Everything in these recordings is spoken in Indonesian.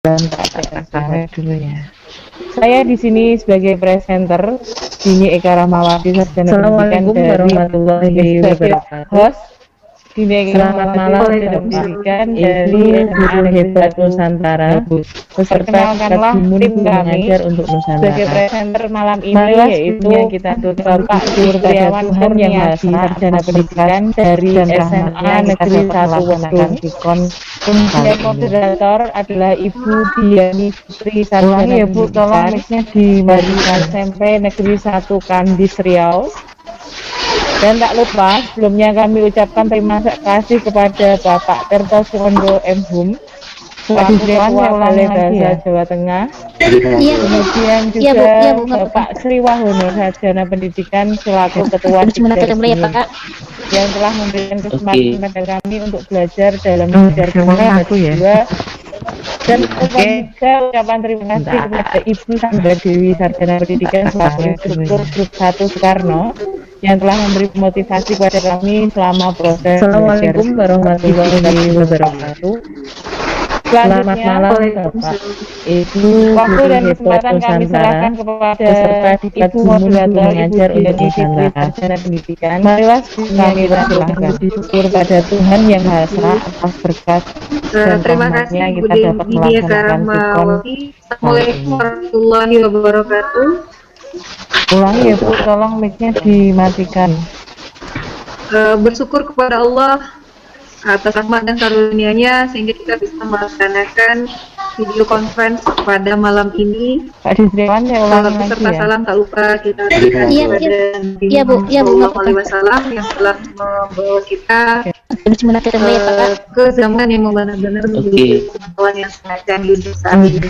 dan tak dulu ya. Saya di sini sebagai presenter Dini Eka Rahmawati Sarjana Pendidikan dari host Dini Eka Rahmawati Sarjana Pendidikan dari SMA Negeri Nusantara perkenalkanlah tim kami sebagai presenter malam ini yaitu kita Bapak Suryawan Kurniadi Sarjana Pendidikan dari SMA Negeri 1 Wedung. Kemudian moderator adalah Ibu Diani Putri Sarjana Pendidikan dari SMP Negeri 1 Kandis Riau. Dan tak lupa sebelumnya kami ucapkan terima kasih kepada Bapak Tirto Suwondo M. Hum selaku Ketua Balai Bahasa Jawa Tengah. Kemudian juga Bapak Sri Wahono Sarjana Pendidikan selaku Ketua yang telah memberikan kesempatan kepada kami untuk belajar dalam belajar kedua. Dan juga ucapan terima kasih kepada Ibu Sandra Dewi Sarjana Pendidikan selaku instruktur grup 1 Soekarno yang telah memberi motivasi kepada kami selama proses. Assalamualaikum warahmatullahi wabarakatuh. Selamat malam Bapak Ibu. Waktu dan kesempatan kami serahkan kepada Ibu Moderator Ibu Diani Putri Sarjana Pendidikan. Marilah kami bersyukur bersyukur pada Tuhan Yang Maha Esa atas berkat dan rahmatnya kita dapat melaksanakan sikon. Assalamualaikum warahmatullahi wabarakatuh. Ulangi ya Bu, tolong mic-nya dimatikan. Bersyukur kepada Allah atas rahmat dan karunia-Nya sehingga kita bisa melaksanakan video conference pada malam ini. Pak Disriwan ya ulangi lagi ya. Salam tak lupa kita kepada Bu Wasallam yang telah membawa kita ke zaman yang benar-benar menjadi pengetahuan yang sangat canggih saat ini.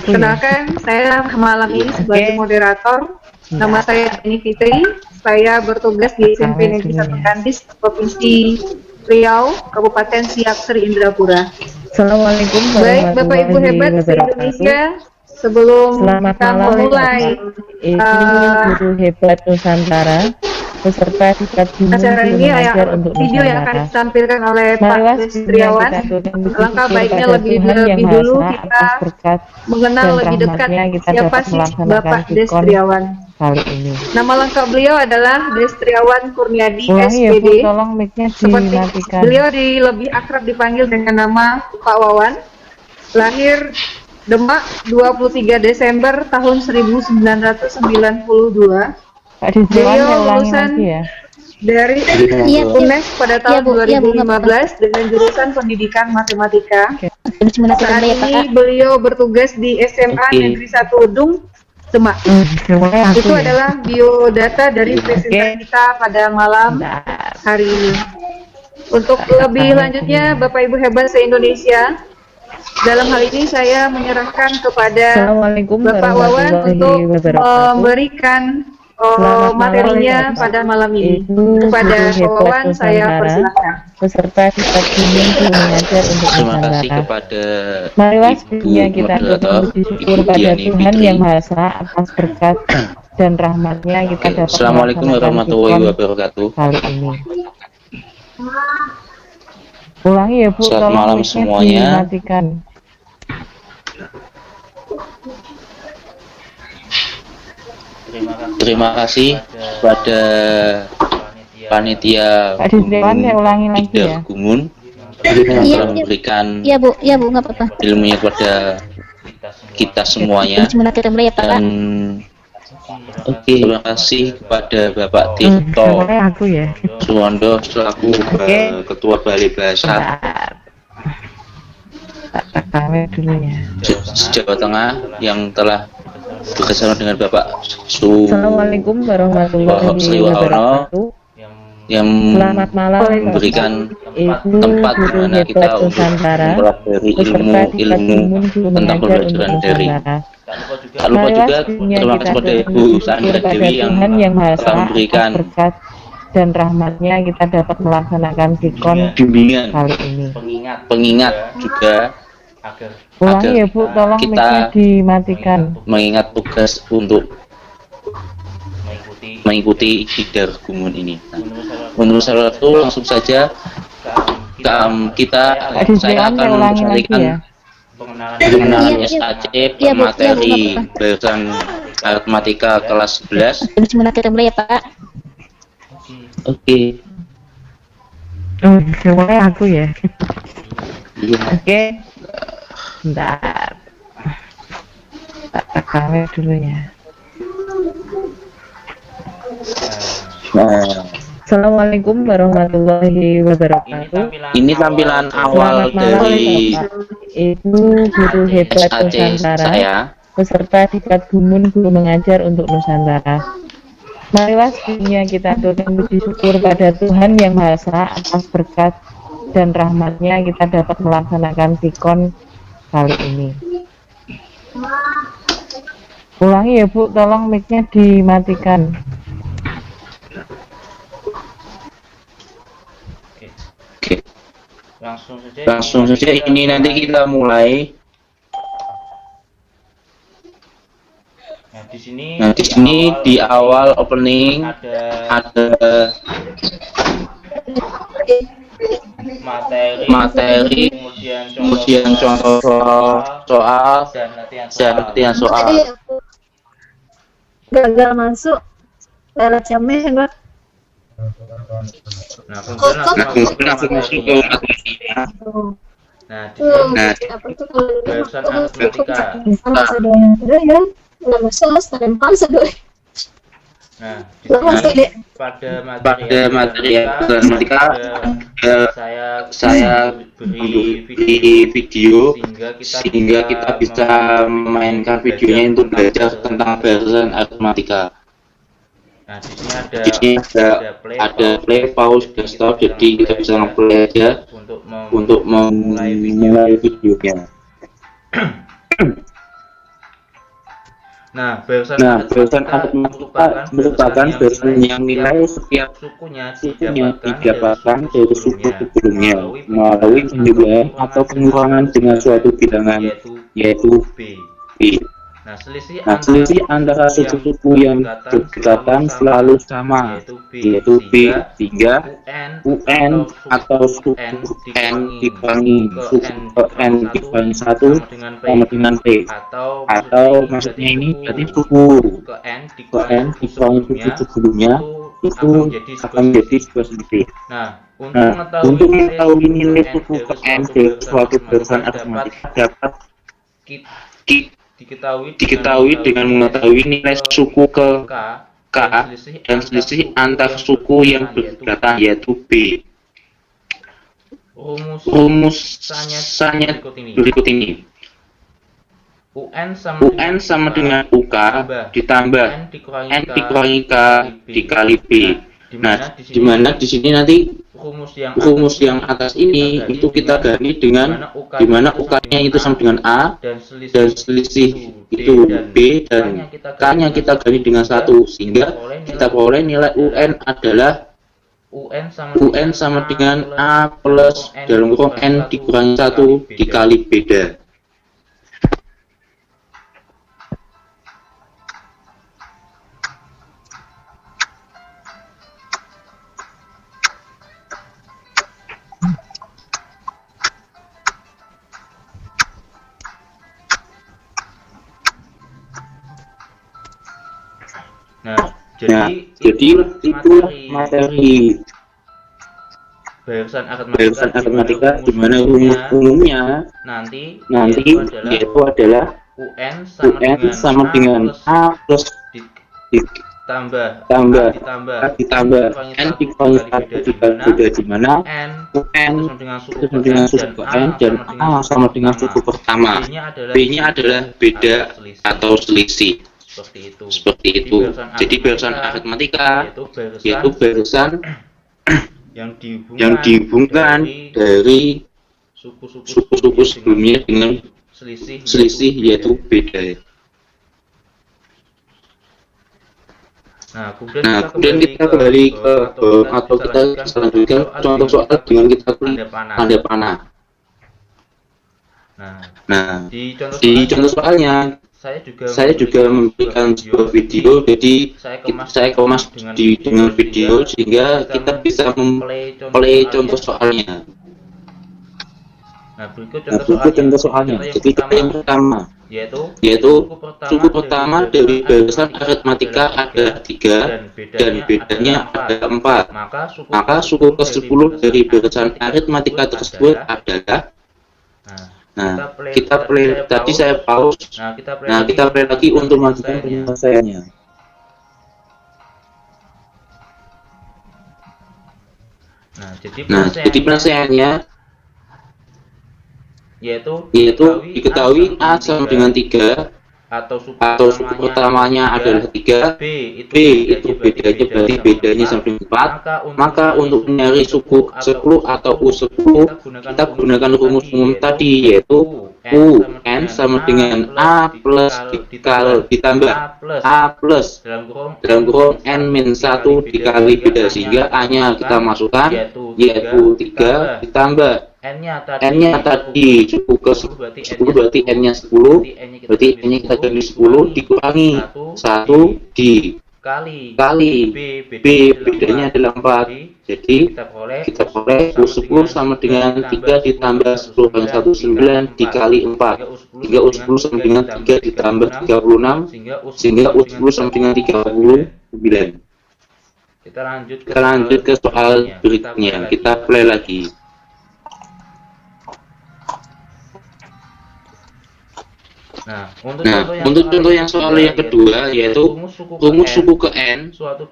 Kenalkan, saya malam ini sebagai moderator. Nama saya Diani Fitri. Saya bertugas di SMP Negeri 1 Kandis, Provinsi Riau, Kabupaten Siak Sri Indrapura. Assalamualaikum. Baik, Bapak Ibu hebat se-Indonesia, sebelum kita memulai Guru Hebat Nusantara peserta tingkat acara ini, video yang akan ditampilkan oleh Pak Destriawan. Alangkah baiknya lebih dulu kita mengenal lebih dekat siapa sih Bapak Destriawan. Kali ini. Nama lengkap beliau adalah Destriawan Kurniadi SPD. Seperti beliau lebih akrab dipanggil dengan nama Pak Wawan. Lahir Demak 23 Desember tahun 1992. Beliau lulusan dari UNES pada tahun 2015 dengan jurusan Pendidikan Matematika. Saat ini beliau bertugas di SMA Negeri 1 Wedung, Demak. Itu adalah biodata dari presenter kita pada malam hari ini. Untuk lebih lanjutnya, Bapak Ibu hebat se-Indonesia, dalam hal ini saya menyerahkan kepada Bapak Wawan untuk memberikan materinya pada malam ini. Kepada Pak Wawan saya persilahkan. Peserta kita ingin mengajar untuk terima kasih kepada marilah Ibu kita Moderator bersyukur Ibu pada Diani Tuhan Fitri. Yang Maha Esa atas berkat dan rahmatnya kita dapat Assalamualaikum warahmatullahi sikon wabarakatuh. kali ini. Ulangi ya Bu, Selamat tolong malam mic-nya semuanya. dimatikan. Terima kasih kepada panitia Pak Disriwan ya ulangi lagi ya. Gumun yang telah memberikan Bu, nggak apa-apa. ilmunya kepada kita semuanya. Dan terima kasih kepada Bapak Tirto Aku ya. Suwondo selaku Ketua Balai Bahasa Kami dulu ya. Jawa Tengah yang telah bekerjasama dengan Bapak Assalamualaikum warahmatullahi wabarakatuh. yang Selamat malam memberikan Ibu tempat di Guru mana kita Hebat untuk Nusantara mempelajari peserta tingkat ilmu umum guru tentang mengajar pembelajaran untuk daring. Nusantara. Tak lupa juga terima kasih kepada Ibu Sandra Dewi yang Tuhan Yang Maha Esa telah memberikan atas berkat dan rahmatnya kita dapat melaksanakan sikon bimbingan kali ini. pengingat juga Ulangi ya Bu, tolong kita mic-nya dimatikan. mengingat tugas untuk mengikuti Hidar Gumun ini. Nah, menurut saya itu langsung saja saya akan Ulangi lagi memberikan ya. Pengenalan SAC pemateri bahasan aritmatika kelas 11. Sebentar kita mulai ya Pak. Oke. Semuanya aku ya. Iya. Oke. Bentar. Tak kamera dulu ya. Assalamualaikum warahmatullahi wabarakatuh. Ini tampilan awal Selamat malam dari Bapak Ibu guru hebat SAC Nusantara, saya. peserta Diklat Gumun Guru Mengajar untuk Nusantara. Marilah sebelumnya kita aturkan puji syukur pada Tuhan Yang Maha Esa atas berkat dan rahmatnya kita dapat melaksanakan sikon kali ini. Ulangi ya Bu, tolong mic-nya dimatikan. Oke. Langsung saja ini nanti kita mulai. Nah, di sini di awal opening ada materi, kemudian contoh soal dan latihan soal. Gagal masuk lewat jamnya Pak. Nah, kemudian langsung masuk ke materinya. Nah, Apa tuh kalau bahasan aritmatika. udah ya, nggak masalah, stempel sedoi. Nah, Pada materi aritmatika saya beri video sehingga kita bisa memainkan videonya untuk belajar tentang bahasan aritmatika. Nah, Di sini ada play, pause, dan stop, jadi kita bisa nge-play aja untuk memulai videonya. Nah, bahasan aritmatika merupakan bahasan yang nilai setiap sukunya didapatkan dari suku sebelumnya melalui penjumlahan atau pengurangan dengan suatu bilangan, yaitu B. Nah, selisih antara suku-suku yang berdekatan selalu sama, yaitu B, sehingga UN atau suku N dikurangi suku N dikurangi 1 sama dengan P. Atau maksudnya ini berarti suku N dikurangi suku sebelumnya itu akan menjadi sebuah selisih. Nah, untuk mengetahui nilai suku N dari suatu bahasan aritmatika dapat diketahui dengan mengetahui nilai suku ke K dan selisih antar suku yang berdekatan, yaitu B. Rumusnya berikut ini. UN sama dengan UK ditambah N dikurangi K dikali B. Nah, dimana di sini nanti rumus yang atas ini itu kita ganti dengan dimana UK-nya itu sama dengan A dan selisih itu B dan K-nya kita ganti dengan 1 sehingga kita peroleh nilai UN adalah UN sama dengan A plus dalam kurung N dikurangi 1 dikali beda. Nah, jadi itulah materi bahasan aritmatika di mana umumnya nanti yaitu adalah UN sama dengan A plus ditambah N dikurangi 1 dikali beda, di mana UN itu sama dengan suku N dan A sama dengan suku pertama. B-nya adalah beda atau selisih. Seperti itu. Jadi bahasan aritmatika yaitu bahasan yang dihubungkan dari suku-suku sebelumnya dengan selisih yaitu beda. Nah, kemudian kita kembali ke atau kita selanjutkan contoh soal dengan kita tanda panah. Nah, di contoh soalnya saya juga memberikan sebuah video, jadi saya kemas dengan video sehingga kita bisa memplay contoh soalnya. Nah, berikut contoh soalnya. Jadi kita yang pertama, yaitu suku pertama dari barisan aritmatika ada 3 dan bedanya ada 4. Maka suku ke-10 dari barisan aritmatika tersebut adalah, nah, kita play tadi saya pause. Nah, kita play lagi untuk mengajukan penyelesaiannya. Nah, jadi penyelesaiannya yaitu diketahui A sama dengan 3 atau suku pertamanya adalah 3, B itu bedanya berarti bedanya sama dengan 4. Maka untuk mencari suku 10 atau U10 kita gunakan rumus umum tadi, yaitu UN sama dengan A plus ditambah A plus dalam kurung N-1 dikali beda, sehingga A-nya kita masukkan yaitu 3 ditambah N-nya tadi suku ke-10 berarti N-nya 10, berarti N-nya kita jadi 10 dikurangi 1 dikali B bedanya adalah 4. Jadi kita peroleh U10 sama dengan 3 ditambah 10 kali 1 9 dikali 4, sehingga U10 sama dengan 3 ditambah 36, sehingga U10 sama dengan 39. Kita lanjut ke soal berikutnya. Kita play lagi. Nah, untuk contoh yang soal yang kedua, yaitu rumus suku ke N suatu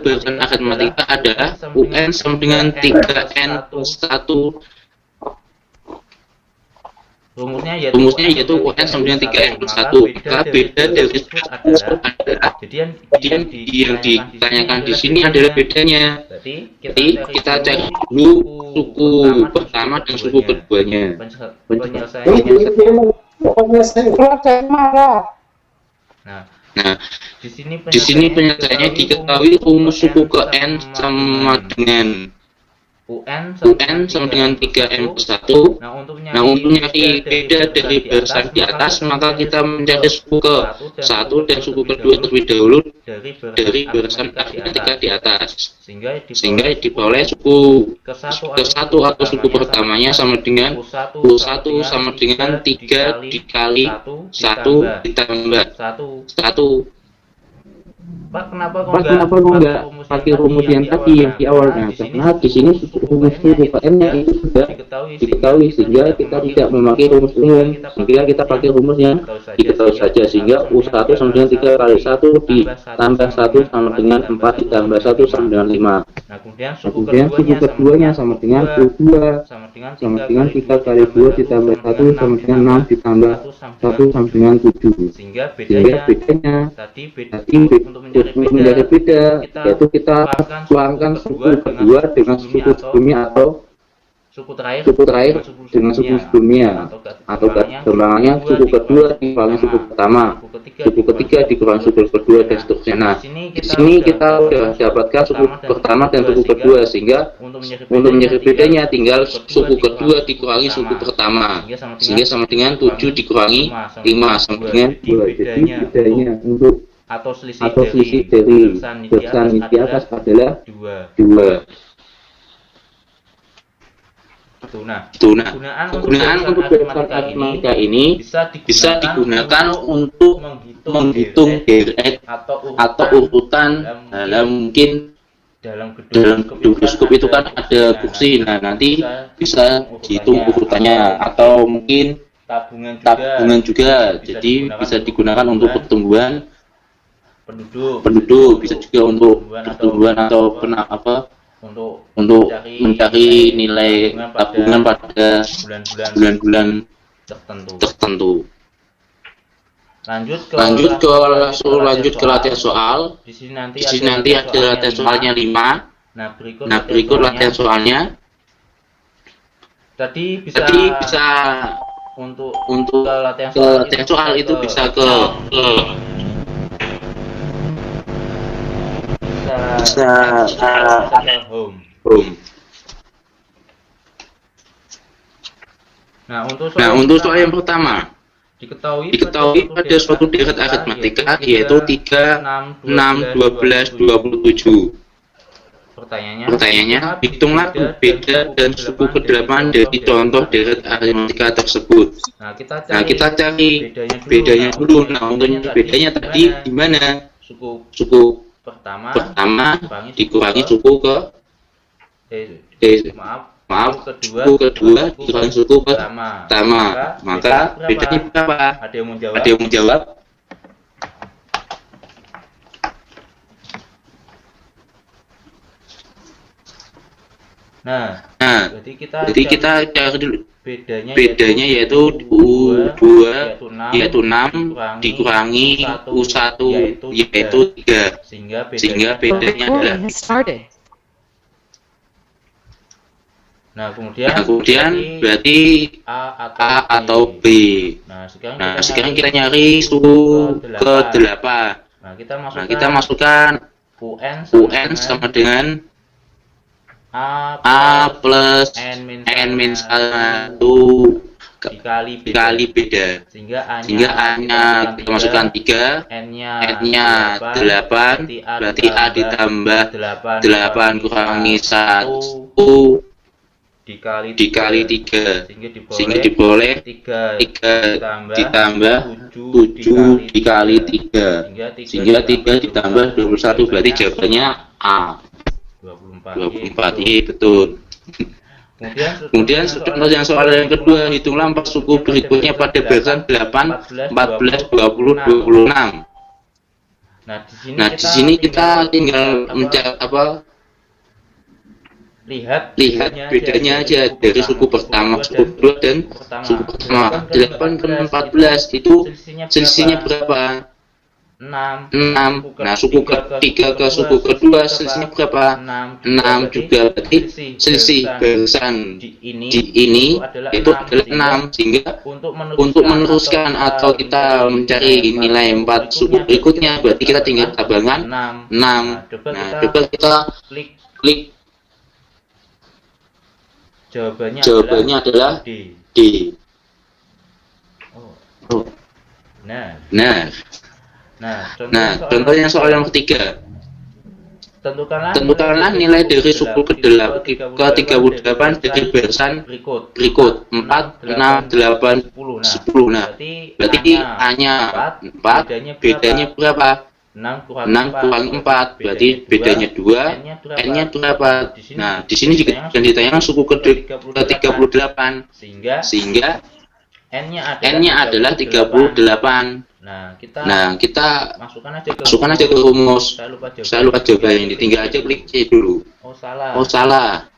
barisan aritmatika adalah UN sama dengan 3N plus 1. Rumusnya yaitu UN sama dengan 3N plus 1. Maka beda dari adalah, jadi yang ditanyakan di sini adalah bedanya. Jadi kita cari dulu suku pertama dan suku keduanya. Nah, di sini penyelesaiannya diketahui rumus suku ke N sama dengan UN sama dengan 3N plus 1. Nah, untuk nyari beda dari barisan di atas, maka kita mencari suku ke 1 dan suku kedua terlebih dahulu dari barisan aritmatika di atas, sehingga diperoleh suku ke 1 atau suku pertamanya sama dengan U1 sama dengan 3 dikali 1 ditambah 1. Pak, kenapa kok enggak pakai rumus yang tadi yang di awalnya? Karena di sini rumus suku ke N-nya itu sudah diketahui, sehingga kita tidak memakai rumus umum, sehingga kita pakai rumus yang diketahui saja, sehingga U1 sama dengan 3 kali 1 ditambah 1 sama dengan 4 ditambah 1 sama dengan 5. Nah, kemudian suku keduanya sama dengan U2 sama dengan 3 kali 2 ditambah 1 sama dengan 6 ditambah 1 sama dengan 7. Sehingga bedanya tadi untuk menjadi beda, yaitu kita tuangkan suku kedua dengan suku sebelumnya atau suku terakhir dengan suku sebelumnya, atau gambarannya suku kedua dikurangi suku pertama, suku ketiga dikurangi suku kedua, dan seterusnya. Nah, di sini kita sudah dapatkan suku pertama dan suku kedua, sehingga untuk mencari bedanya tinggal suku kedua dikurangi suku pertama, sehingga sama dengan 7 dikurangi 5 sama dengan 2. Jadi bedanya untuk atau selisih dari barisan di atas adalah 2. Penggunaan untuk barisan aritmatika ini bisa digunakan untuk menghitung direct atau urutan dalam gedung bioskop itu kan ada kursi. Nah, nanti bisa dihitung urutannya, atau mungkin tabungan juga. Jadi bisa digunakan untuk pertumbuhan penduduk, bisa juga untuk pertumbuhan atau untuk mencari nilai tabungan pada bulan-bulan tertentu. Lanjut ke latihan soal. Di sini nanti ada latihan soalnya 5. Nah, berikut latihan soalnya. Tadi bisa untuk latihan soal itu bisa ke home. Nah, untuk soal yang pertama, diketahui pada suatu deret aritmatika yaitu 3, 6, 12, 27. Pertanyaannya, hitunglah beda dan suku ke-8 dari contoh deret aritmatika tersebut. Nah, kita cari bedanya dulu. Nah, untuk bedanya tadi di mana? Suku pertama dikurangi suku suku kedua dikurangi suku pertama. Maka bedanya berapa? Ada yang mau jawab? Nah, jadi kita cari dulu bedanya yaitu U2 yaitu 6 dikurangi U1 yaitu 3, sehingga bedanya adalah. Nah, kemudian berarti A atau B. Nah, sekarang kita nyari suku ke-8. Nah, kita masukkan UN sama dengan A plus N-1 dikali beda, sehingga A-nya kita masukkan 3, N-nya 8, berarti A ditambah 8 kurangi 1 dikali 3, sehingga diperoleh 3 ditambah 7 dikali 3, sehingga 3 ditambah 21, berarti jawabannya A. 24, iya betul. Kemudian contoh yang soal yang kedua, hitunglah 4 suku berikutnya pada barisan 8, 14, 20, 26. Nah, di sini kita tinggal mencari lihat bedanya aja dari suku pertama, suku kedua, dan suku pertama. 8 ke 14 itu selisihnya berapa? 6. Nah, suku ketiga ke suku kedua selisihnya berapa? 6 juga, berarti selisih barisan di ini itu adalah 6, sehingga untuk meneruskan atau kita mencari nilai 4 suku berikutnya, berarti kita tinggal tabangan 6. Nah, coba kita klik. Jawabannya adalah D. Nah, contohnya soal yang ketiga. Tentukanlah nilai dari suku ke-38 dari barisan berikut 4, 6, 8, 10. Nah, berarti A-nya 4, bedanya berapa? 6 kurangi 4, berarti bedanya 2, N-nya berapa? Nah, di sini juga ditanyakan suku ke-38, sehingga N-nya adalah 38. Nah, kita masukkan aja ke rumus. Saya lupa jawabannya, tinggal aja klik C dulu. Oh, salah.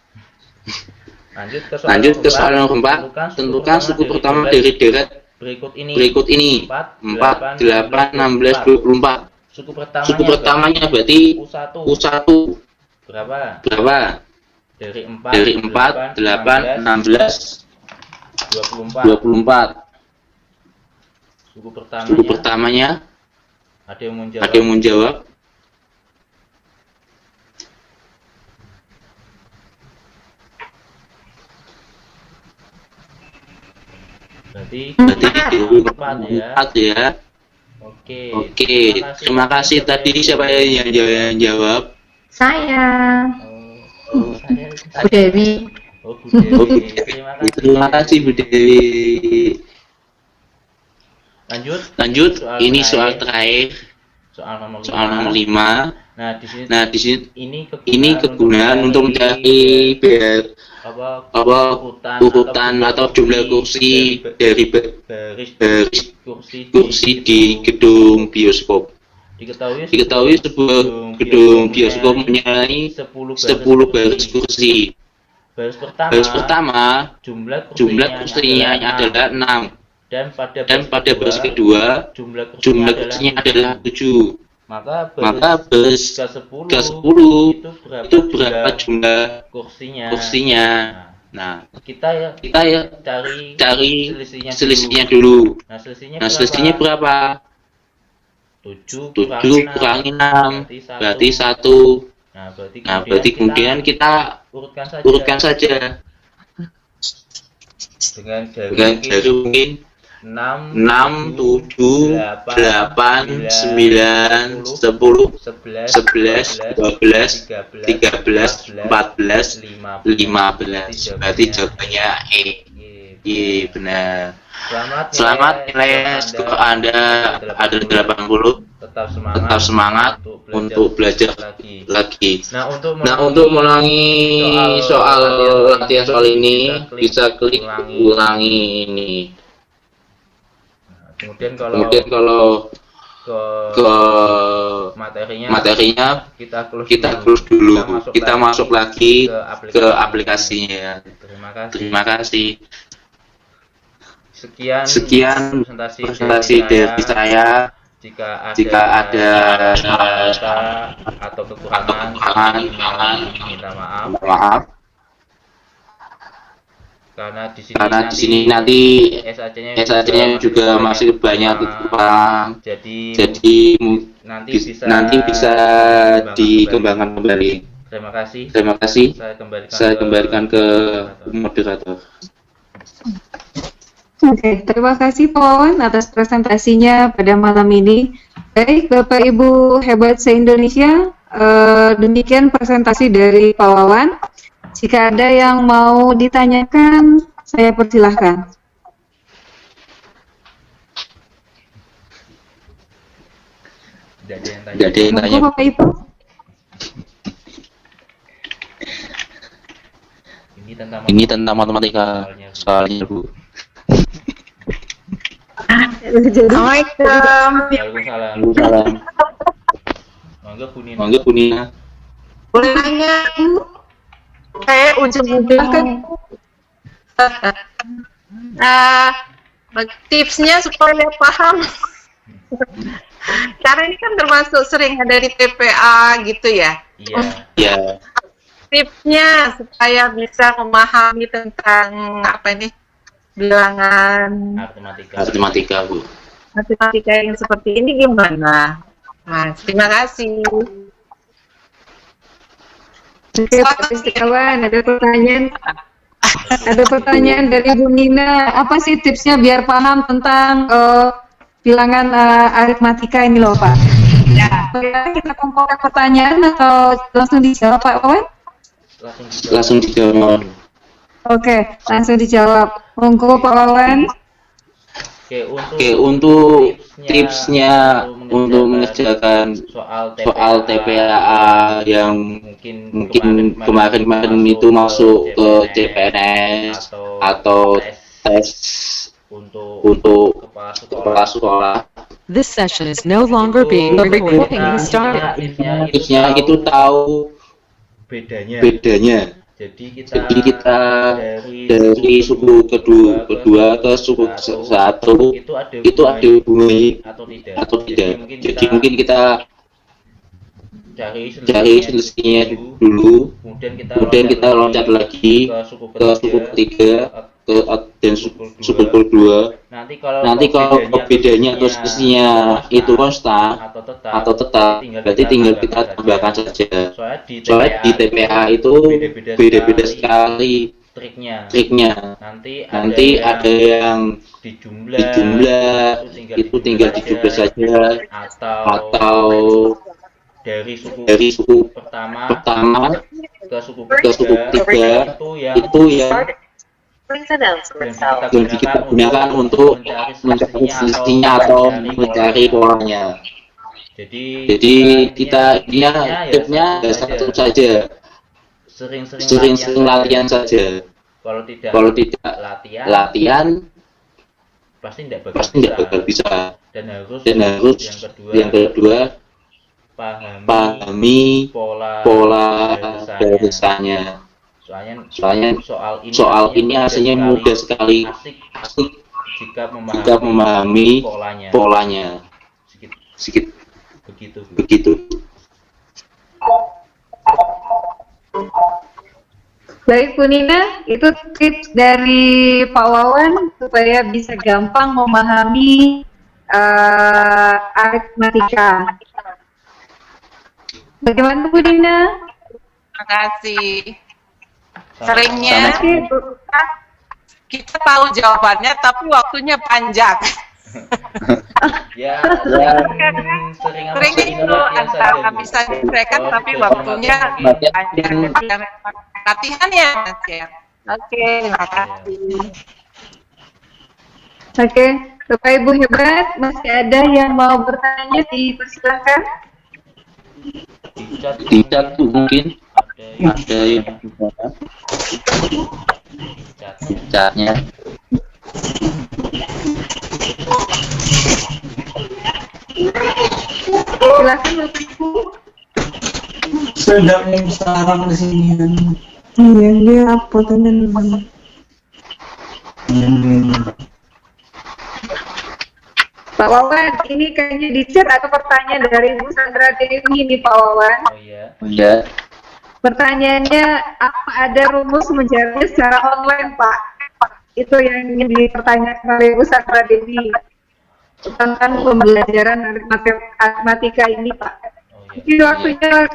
Lanjut ke soal yang keempat. Tentukan suku pertama dari deret berikut ini. 4, 8, 16, 24. Suku pertamanya berarti U1 berapa? Dari 4, 8, 16, 24. Suku pertamanya ada yang mau jawab? Berarti 4 ya. Oke, terima kasih. Tadi siapa yang jawab? Saya. Bu Dewi. Terima kasih Bu Dewi. Lanjut. Ini soal terakhir. Soal nomor 5. Nah, di sini ini kegunaan untuk mencari urutan atau jumlah kursi dari baris kursi di gedung bioskop. Diketahui sebuah gedung bioskop mempunyai 10 baris kursi. Baris pertama jumlah kursinya adalah 6. Dan pada baris kedua jumlah kursinya adalah 7. Maka baris ke-10 itu berapa jumlah kursinya? Nah, kita cari selisihnya dulu. Nah, selisihnya berapa? 7 kurangi 6 berarti 1. Nah, berarti kemudian kita urutkan saja dengan jari mungkin 6, 7, 8, 9, 10, 11, 12, 13, 14, 15. Berarti jawabannya E. Iya, benar. Selamat, nilai skor Anda ada 80. Tetap semangat untuk belajar lagi. Nah, untuk mengulangi soal latihan soal ini, bisa klik ulangi ini. Kemudian kalau ke materinya kita close dulu. Kita masuk lagi ke aplikasinya. Terima kasih. Sekian presentasi dari saya. Jika ada atau kekurangan, minta maaf. Karena di sini nanti SAC-nya juga masih banyak kekurangan. Jadi nanti bisa dikembangkan kembali. Terima kasih. Saya kembalikan ke moderator. Oke, terima kasih Pak Wawan atas presentasinya pada malam ini. Baik, Bapak Ibu hebat se-Indonesia, demikian presentasi dari Pak Wawan. Jika ada yang mau ditanyakan, saya persilahkan. Tidak ada yang tanya. Bapak Ibu. Ini tentang matematika soalnya, Bu. Assalamualaikum. Waalaikumsalam. Mangga Punina. Boleh nanya, Bu? Saya ujung-ujung tipsnya supaya paham. Karena ini kan termasuk sering ada di TPA gitu ya. Iya. Tipsnya supaya bisa memahami tentang apa ini bilangan Matematika, Bu. matematika yang seperti ini gimana? Mas, terima kasih. Oke, Pak Istiawan, ada pertanyaan. Ada pertanyaan dari Bu Nina. Apa sih tipsnya biar paham tentang bilangan aritmatika ini loh, Pak? Ya. Kita kumpulkan pertanyaan atau langsung dijawab, Pak Wawan? Langsung dijawab. Oke, langsung dijawab. Monggo Pak Wawan. Oke, untuk tipsnya untuk mengerjakan soal TPA yang mungkin kemarin itu masuk ke CPNS atau tes untuk kepala sekolah. This session is no longer being recorded. Tipsnya itu tahu bedanya. Jadi kita dari suku kedua ke suku satu itu ada hubungannya atau tidak. Jadi mungkin kita cari selisihnya dulu, kemudian kita loncat lagi ke suku ketiga dan suku kedua. Nanti kalau bedanya atau selisihnya itu konstan atau tetap, berarti tinggal kita tambahkan saja. Soalnya di TPA itu beda-beda sekali triknya. Nanti ada yang dijumlah, itu tinggal dijumlah saja, atau dari suku pertama ke suku ketiga itu yang kita gunakan untuk mencari selisihnya atau mencari polanya. Jadi kita tipnya satu saja, sering latihan saja. Kalau tidak latihan pasti tidak bakal bisa. Dan harus yang kedua pahami pola dasarnya. Soalnya soal ini hasilnya mudah sekali, asik jika memahami polanya. Sedikit begitu. Baik Bu Nina, itu tips dari Pak Wawan supaya bisa gampang memahami aritmatika. Bagaimana Bu Nina? Terima kasih. Seringnya kita tahu jawabannya tapi waktunya panjang. Ya, sering itu antara bisa diselesaikan tapi waktunya panjang. Latihan ya, Mas ya. Oke, terima kasih. Oke, Bapak Ibu hebat, masih ada yang mau bertanya, dipersilakan. Di chat tuh mungkin ada yang chatnya. Silakan Bapak Ibu. Sedang yang sekarang di sini. Iya, dia apa teman-teman? Pak Wawan, ini kayaknya di chat atau pertanyaan dari Bu Sandra Dewi ini Pak Wawan. Oh iya. Ya. Pertanyaannya, apa ada rumus menjawabnya secara online Pak? Itu yang ingin dipertanyakan oleh Bu Sandra Dewi tentang pembelajaran matematika ini Pak. Jadi waktunya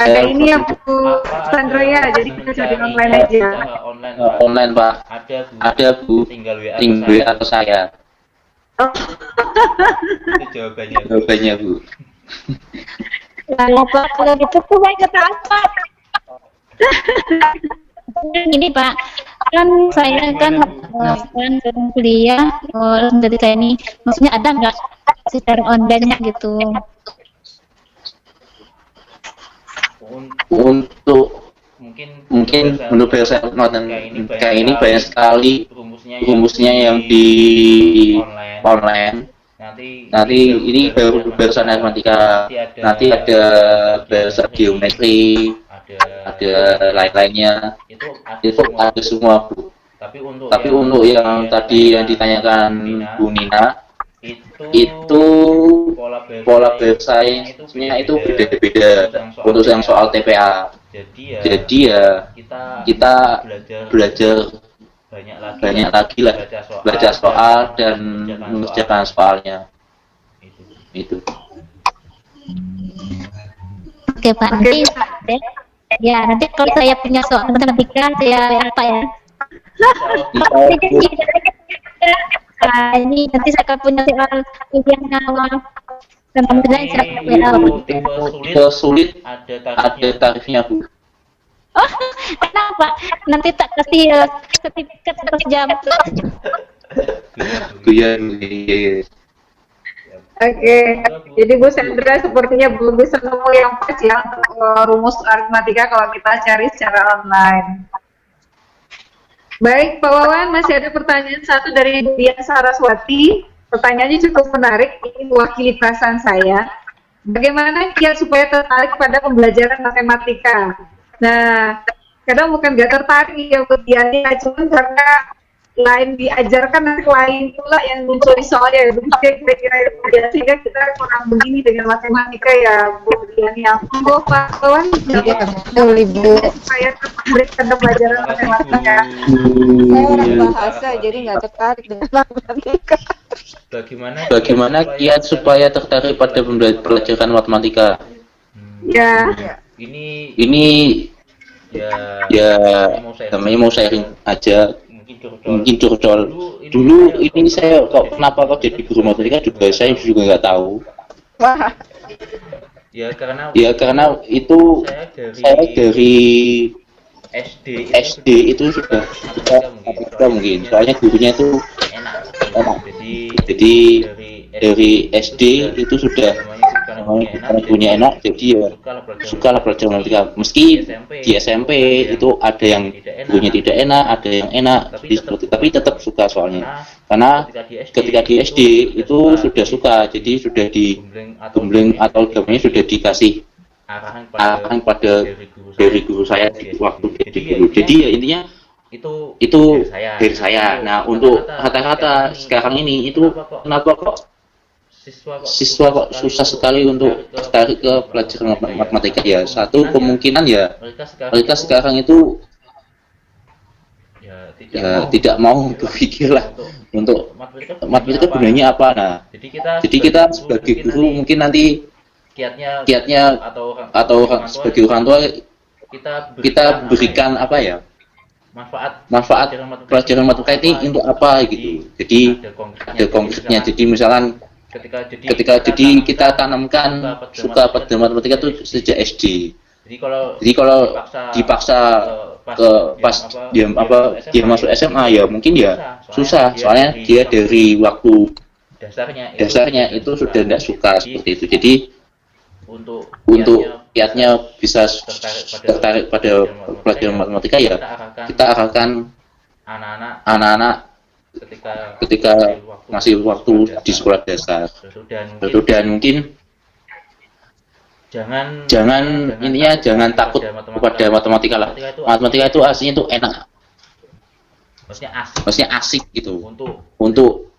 ada ini yang Bu Sandra ya, jadi kita cari online aja. Online Pak. Ada Bu. Tinggal WA atau saya. Oh. Itu jawabannya. Jawabannya Bu. Lalu Pak, kalau gitu tuh saya kata apa? Gini Pak, kan saya kan kuliah, jadi saya ini, maksudnya ada nggak secara online-nya gitu? Untuk mungkin menurut saya kayak ini banyak sekali rumusnya yang di online. Nanti ini barusan matematika, nanti ada bahasa geometri, ada lain-lainnya, itu ada semua Bu. Tapi untuk yang tadi yang ditanyakan Bu Nina, itu pola bersaingnya itu beda-beda untuk yang soal TPA. Jadi ya kita belajar banyak lagi lah, baca soal dan mengerjakan soalnya. Itu. Oke Pak, nanti ya nanti kalau saya punya soal matematika saya apa ya? Ini nanti saya akan punya soal ujian awal tentang tipe sulit ada tarifnya Bu. Oh, kenapa? Nanti tak kasih sertifikat 100 jam. Iya. Oke, jadi Bu Sandra sepertinya belum bisa nemu yang pas ya untuk rumus aritmatika kalau kita cari secara online. Baik, Pak Wawan, masih ada pertanyaan satu dari Bu Dian Saraswati. Pertanyaannya cukup menarik, ini mewakili perasaan saya. Bagaimana kiat supaya tertarik pada pembelajaran matematika? Nah, kadang bukan gak tertarik ya Bu Dian, cuma karena lain diajarkan nanti lain pula yang muncul di soalnya ya, kira-kira ya, sehingga kita kurang begini dengan matematika ya Bu Dian ya. Monggo Pak Wawan, Ibu. saya tertarik pada pelajaran matematika. Saya orang bahasa jadi nggak tertarik dengan matematika. Bagaimana kiat supaya tertarik pada pelajaran matematika? Ya. Ini ya namanya mau sharing aja, mungkin curcol. Dulu ini saya kenapa kok jadi guru matematika juga saya juga nggak tahu. Wah. Ya karena itu saya dari SD itu sudah mungkin soalnya gurunya itu enak. Jadi dari SD itu sudah punya enak, jadi ya suka lah belajar matematika. Meski di SMP itu ada yang gurunya tidak enak, ada yang enak, tapi tetap suka soalnya. Karena ketika di SD itu sudah suka, jadi sudah digembleng atau gambarnya sudah dikasih arahan pada dari guru saya waktu jadi guru. Jadi ya intinya itu dari saya. Nah untuk kata-kata sekarang ini itu kenapa kok siswa kok susah sekali untuk tertarik ke pelajaran matematika ya? Satu kemungkinan ya mereka sekarang itu ya tidak mau berpikir lah untuk matematika gunanya apa. Nah jadi kita sebagai guru mungkin nanti kiatnya atau sebagai orang tua kita berikan apa ya, manfaat pelajaran matematika ini untuk apa gitu. Jadi ada konkretnya. Jadi misalkan ketika kita tanamkan suka pada matematika itu sejak SD. Jadi kalau dipaksa ke pas dia masuk SMA ya mungkin ya susah, soalnya dia dari waktu dasarnya itu sudah tidak suka seperti itu. Jadi untuk kiatnya bisa tertarik pada pelajaran matematika ya kita arahkan anak-anak ketika masih waktu di sekolah dasar. Dan mungkin jangan takut kepada matematika lah. Matematika itu aslinya itu enak, maksudnya asik gitu untuk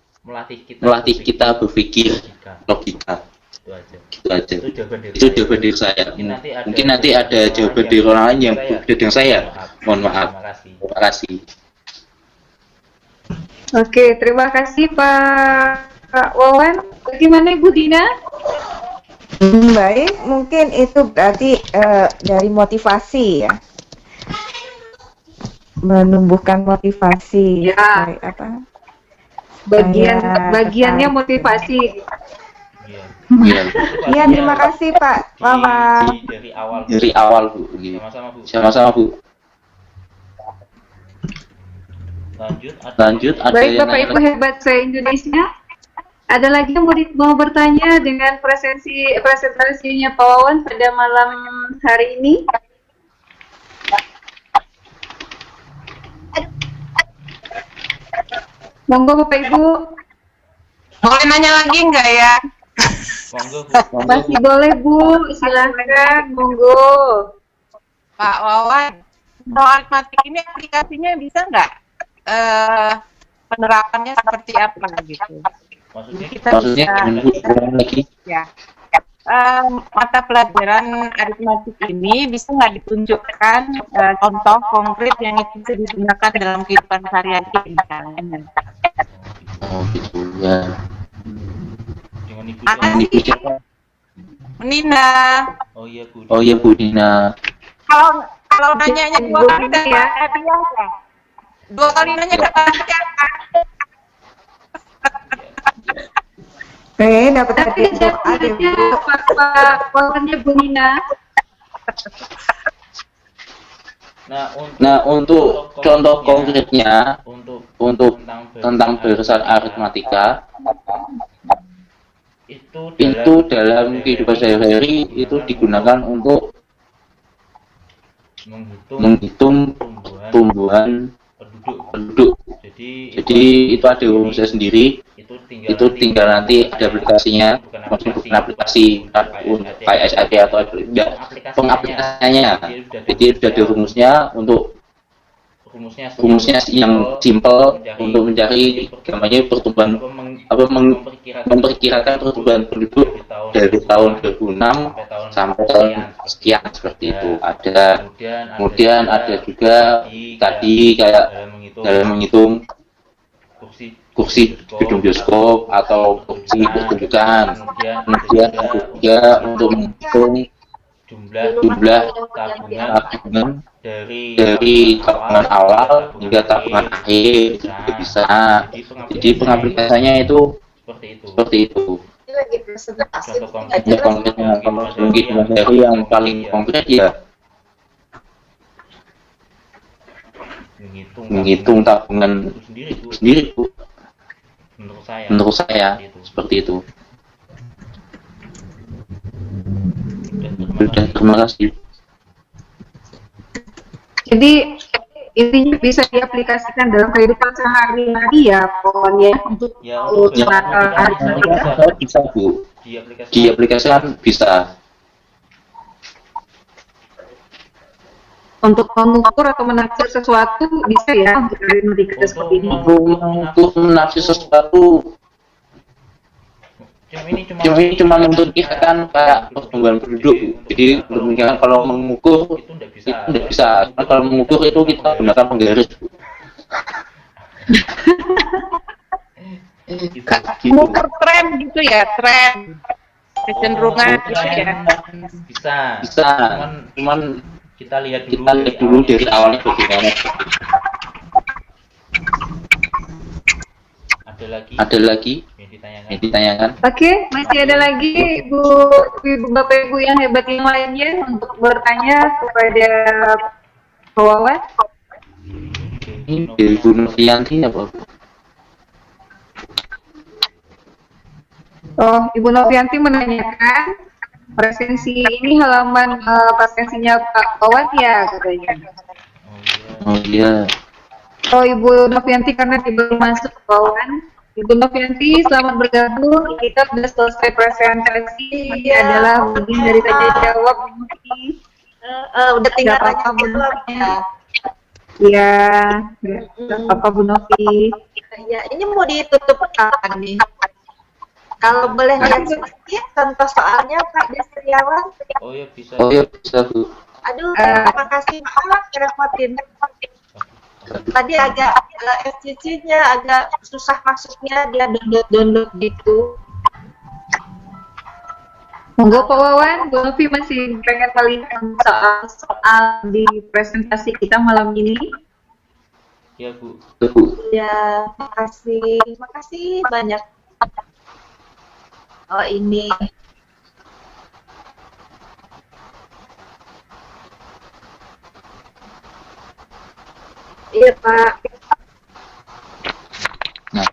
melatih kita berpikir logika. Gitu aja. Itu jawaban dari saya. Mungkin nanti ada jawaban dari orang lain yang berbeda dengan saya. Mohon maaf. Terima kasih. Oke, terima kasih Pak Wawan. Bagaimana Ibu Dina? Baik, mungkin itu berarti dari motivasi ya, menumbuhkan motivasi. Ya. Baik, apa? Bagiannya motivasi. Iya, terima kasih Pak Mama. Dari awal Bu. Sama-sama Bu. Lanjut. Ada Baik yang Bapak Ibu hebat se-Indonesia. Ada lagi yang mau bertanya dengan presentasinya Pak Wawan pada malam hari ini? Monggo Bapak Ibu. Boleh nanya lagi nggak ya? Masih boleh Bu, silakan, monggo. Pak Wawan, soal matematik ini aplikasinya bisa nggak? Penerapannya seperti apa gitu? Maksudnya lagi? Ya. Mata pelajaran aritmatik ini bisa nggak ditunjukkan contoh konkret yang itu bisa digunakan dalam kehidupan sehari-hari misalnya? Oh gitu ya. Nina. Oh iya Bu Nina. Kalau nanyanya dua kali ya, dua kali nanya nggak Dapat hadiah Pak Wawannya Bu Nina. Nah untuk contoh konkretnya untuk tentang bahasan aritmatika itu dalam kehidupan sehari-hari itu digunakan untuk menghitung tumbuhan penduduk. Jadi itu ada rumusnya sendiri. Itu tinggal nanti ada aplikasinya, maksudnya bukan aplikasi kayak SAP atau pengaplikasiannya. Jadi sudah ada rumusnya untuk rumusnya yang simple untuk mencari namanya pertumbuhan memperkirakan pertumbuhan penduduk dari tahun 2006 sampai tahun sekian seperti itu. Kemudian ada juga tadi kayak dalam menghitung kursi gedung bioskop atau kursi pertunjukan. Kemudian ada juga untuk menghitung jumlah tabungan dari tabungan awal hingga tabungan akhir juga bisa. Jadi pengaplikasiannya itu seperti itu. Ya konkretnya mungkin dari yang paling konkret ya menghitung tabungan sendiri Bu. Menurut saya seperti itu. Sudah, terima kasih. Jadi intinya bisa diaplikasikan dalam kehidupan sehari-hari ya pokoknya untuk aritmatika. Bisa Bu, diaplikasikan bisa. Untuk mengukur atau menafsir sesuatu bisa ya untuk aritmatika seperti ini. Untuk menafsir sesuatu cuma memperkirakan kayak pertumbuhan penduduk. Jadi memperkirakan kalau mengukur itu tidak bisa. Karena kalau mengukur itu kita gunakan penggaris. Mengukur tren gitu ya, tren kecenderungan gitu ya. Bisa. Cuman kita lihat dulu dari awalnya bagaimana. Ada lagi yang ditanyakan? Oke, masih ada lagi Ibu Bapak Ibu yang hebat yang lainnya untuk bertanya kepada Pak Wawan? Ini Ibu Novianti apa? Oh, Ibu Novianti menanyakan presensi ini halaman presensinya Pak Wawan ya katanya. Oh iya. Oh, Ibu Novianti karena baru masuk Pak Wawan. Ibu Novianti, selamat bergabung. Kita sudah selesai presentasi. Ini adalah bagian dari tanya jawab. Udah tinggal tanya jawab ya. Iya, apa Bu Novi? Ya, ini mau ditutup kapan nih? Kalau boleh lihat sedikit contoh soalnya Pak Destriawan. Oh ya bisa. Oh iya bisa Bu. Aduh, terima kasih Pak, repotin. Tadi agak SCC-nya agak susah masuknya, dia download gitu. Monggo Pak Wawan, Bu Novi masih pengen melihat soal di presentasi kita malam ini. Ya Bu. Ya, terima kasih banyak. Oh ini. Iya Pak. Nah.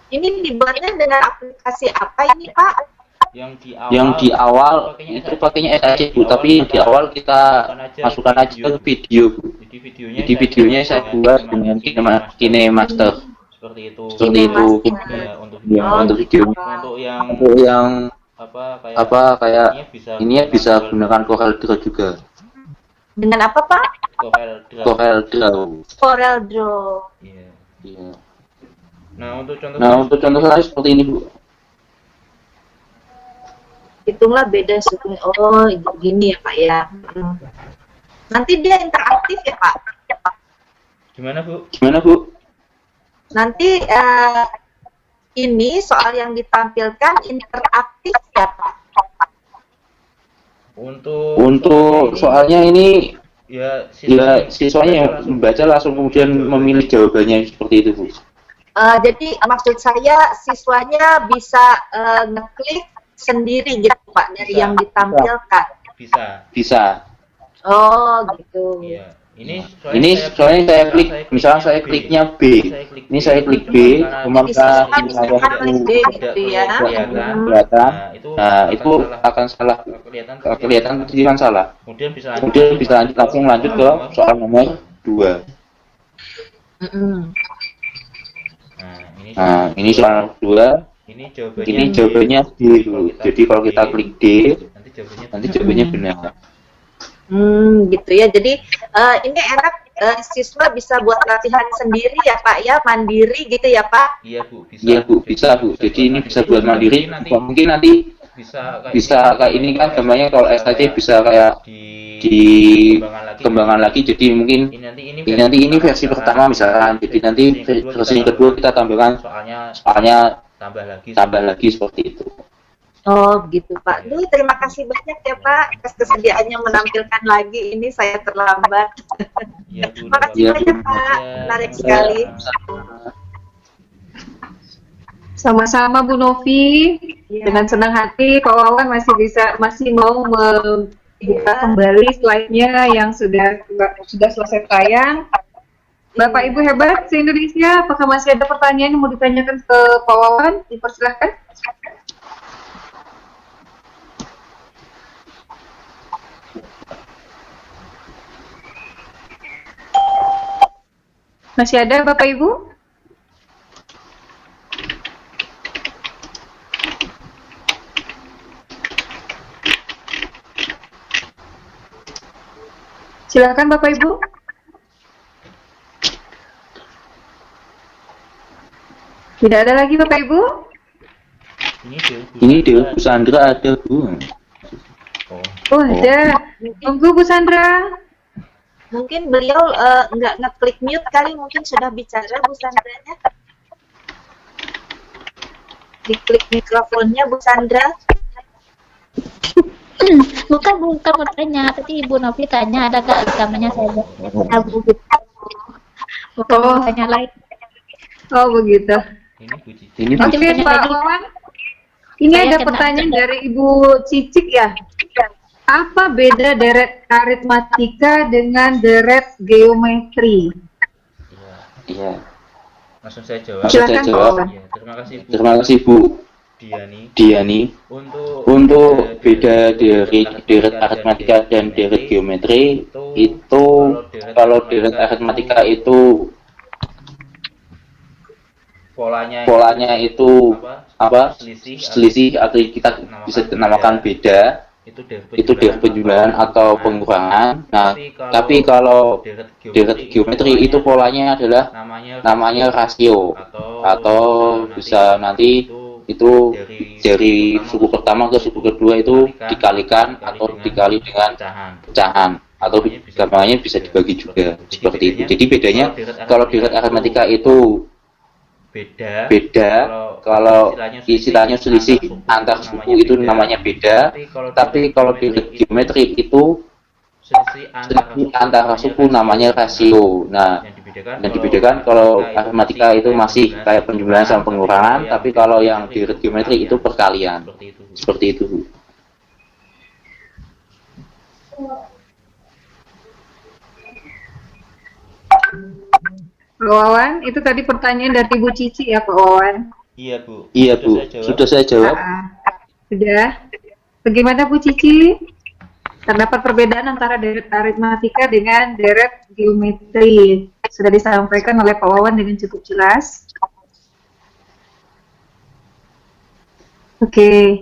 Ini dibuatnya dengan aplikasi apa ini Pak? Yang di awal itu pakainya SAC Bu, tapi di awal kita masukkan aja ke video Bu. Jadi videonya saya buat dengan KineMaster. Seperti itu. Ya, untuk videonya. Untuk yang kayak ini bisa gunakan Corel Draw juga. Dengan apa Pak? Corel Draw. Corel Draw. Iya. Nah untuk contoh saya seperti ini Bu. Hitunglah beda suku. Oh gini ya Pak ya. Nanti dia interaktif ya Pak? Gimana Bu? Nanti ini soal yang ditampilkan interaktif ya Pak? Untuk soalnya ini ya siswanya yang membaca langsung kemudian memilih jawabannya seperti itu Bu. Jadi maksud saya siswanya bisa ngeklik sendiri gitu Pak dari yang ditampilkan. Bisa. Oh gitu. Iya. Ini soalnya saya klik, misalnya saya kliknya B, ini saya klik B, maka gitu ya. Kelihatan, nah itu akan salah, kelihatan tulisan salah. Kemudian bisa langsung lanjut ke soal nomor 2. Nah ini soal 2, ini jawabannya D dulu. Jadi kalau kita klik D, nanti jawabannya benar. Gitu ya. Jadi ini enak siswa bisa buat latihan sendiri ya Pak ya, mandiri gitu ya Pak? Iya Bu, bisa Bu. Jadi ini bisa buat mandiri. Mungkin nanti bisa kayak ini kan gambarnya kalau SAC bisa kayak dikembangkan lagi. Jadi mungkin nanti ini versi pertama misalkan. Jadi nanti versi kedua kita tambahkan soalnya tambah lagi seperti itu. Oh gitu Pak. Duh, terima kasih banyak ya Pak atas kesediaannya menampilkan lagi. Ini saya terlambat. Terima kasih banyak Pak. Menarik sekali. Sama-sama Bu Novi. Dengan senang hati Pak Wawan masih mau membuka kembali slide-nya yang sudah selesai tayang. Bapak Ibu hebat se-Indonesia, apakah masih ada pertanyaan yang mau ditanyakan ke Pak Wawan? Dipersilahkan. Masih ada Bapak Ibu? Silakan Bapak Ibu. Tidak ada lagi Bapak Ibu? Ini dia Bu Sandra ada Bu. Oh ada. Tunggu Bu Sandra. Mungkin beliau nggak ngeklik mute kali, mungkin sudah bicara Bu Sandranya. Diklik mikrofonnya Bu Sandra. Bukan bertanya, tadi Ibu Novi tanya ada nggak rekamannya saya. tanya lain. Oh begitu. Ini Bu Cici. Ini Oke Pak Wawan. Ini Saya ada kena pertanyaan dari Ibu Cicik ya. Apa beda deret aritmatika dengan deret geometri? Iya. Langsung saya jawab. Silakan Pak Wawan. Ya, terima kasih Bu Terima kasih Bu Diani. Untuk beda deret aritmatika dan deret geometri itu kalau deret aritmatika itu polanya itu apa? Selisih atau kita bisa namakan beda. Itu deret penjumlahan atau pengurangan. Nah, tapi kalau deret geometri itu polanya adalah namanya rasio atau bisa nanti itu dari suku pertama ke suku kedua itu dikalikan atau dikali dengan pecahan atau gampangnya bisa dibagi juga seperti itu. Jadi bedanya kalau deret aritmatika itu beda kalau istilahnya selisih antar suku itu namanya beda, tapi kalau deret geometri itu selisih antara suku namanya rasio. Nah, yang dibedakan kalau aritmatika itu masih kayak penjumlahan sama pengurangan, tapi kalau yang deret geometri itu perkalian. Seperti itu, Bu. Pak Wawan, itu tadi pertanyaan dari Ibu Cici ya Pak Wawan? Iya Bu. Iya Bu, sudah saya jawab. Sudah. Bagaimana Bu Cici? Terdapat perbedaan antara deret aritmatika dengan deret geometri. Sudah disampaikan oleh Pak Wawan dengan cukup jelas. Oke.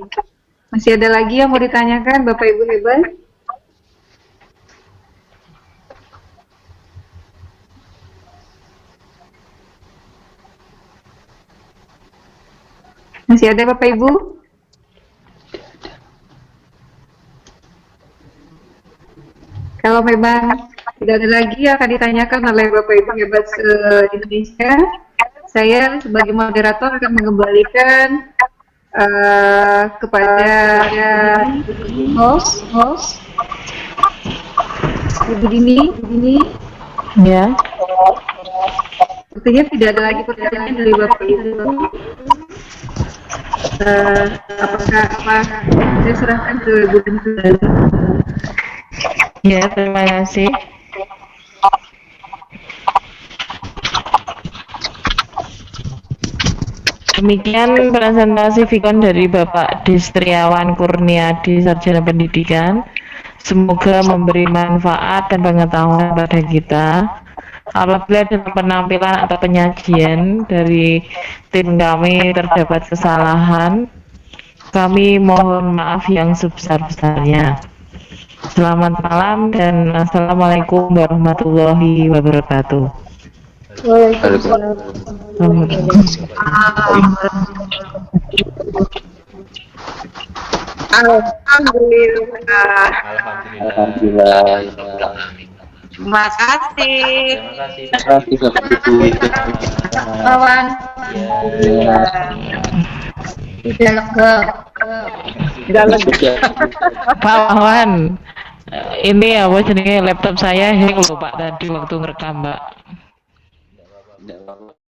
Masih ada lagi yang mau ditanyakan Bapak Ibu hebat? Masih ada Bapak Ibu? Kalau memang tidak ada lagi yang akan ditanyakan oleh Bapak Ibu hebat se-Indonesia, saya sebagai moderator akan mengembalikan kepada host Ibu Dini. Ya. Sepertinya tidak ada lagi pertanyaan dari Bapak Ibu. Apakah saya serahkan ke Ibu Dini? Ya, terima kasih. Demikian presentasi Vikon dari Bapak Distriawan Kurniadi, Sarjana Pendidikan. Semoga memberi manfaat dan pengetahuan pada kita. Apabila dalam penampilan atau penyajian dari tim kami terdapat kesalahan, kami mohon maaf yang sebesar-besarnya. Selamat malam dan assalamualaikum warahmatullahi wabarakatuh. Waalaikumsalam. Alhamdulillah. Alhamdulillah. Terima kasih. Terima kasih Bapak Ibu. Kawan. Sudah lega. Pak Wawan, ini apa jenenge laptop saya hang lho Pak tadi waktu ngerekam Mbak.